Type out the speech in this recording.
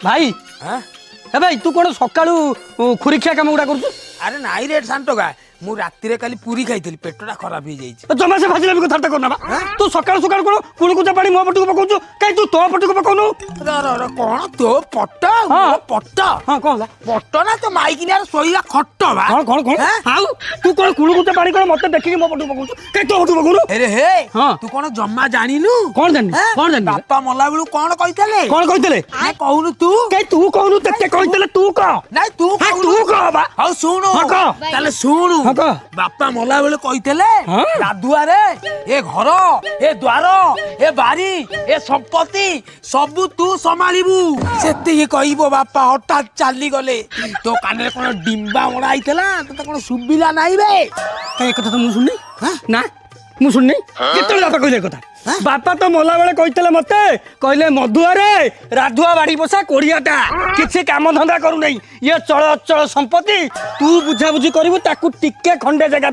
भाई भाई तू कौन सकाळू खुरीखिया काम गुड़ा कर अरे नाई रे सांटोगा मु राती काली पूरी खाई पेटा खराब हो जाए जमा से भाजिला भी कथा करना तू सकाळ सकाळ कोन कुळकुचा पानी मो पटको पकाउछु काई तू तो पटको पकाउनु कौन तो पट्ट पट्ट हां कोन पट्ट ना तो माइकिना सोईला खट्ट बा कौन कौन कौन आउ तू कोन कुळकुचा पानी कोन मते देखि मो पटको पकाउछु काई तो पटको पकाउनु अरे हे तू कोन जम्मा जानिनु कोन जानि बापा मला बेलू कोन कहितले कोन कहितले आ कहूनु तू काई तू कहूनु तते कहितले तू कह नहीं तू तू कह बा हां सुनु ताले सुनु बापा मला बेले कहितले राधुआ रे ए घर ए द्वार ए बारी ए संपत्ति सबु तू संभाळिबू सेति कहइबो बापा हठात चाली गले तो काने कोन डिंबा मोड़ा आइतला तो कोन सुबिला नाही बे काई कथा तो मु सुननी ना मु सुननी केतले बापा कहिले कथा बापा तो मला बेले कहितले मते कहले मधुआ रे राधुआ बाड़ी बसा कोड़ियाटा किछि काम धंदा करू नहीं ये चल अचल संपत्ति तू बुझा बुझी करिवु ताकू टिके खंडे जगह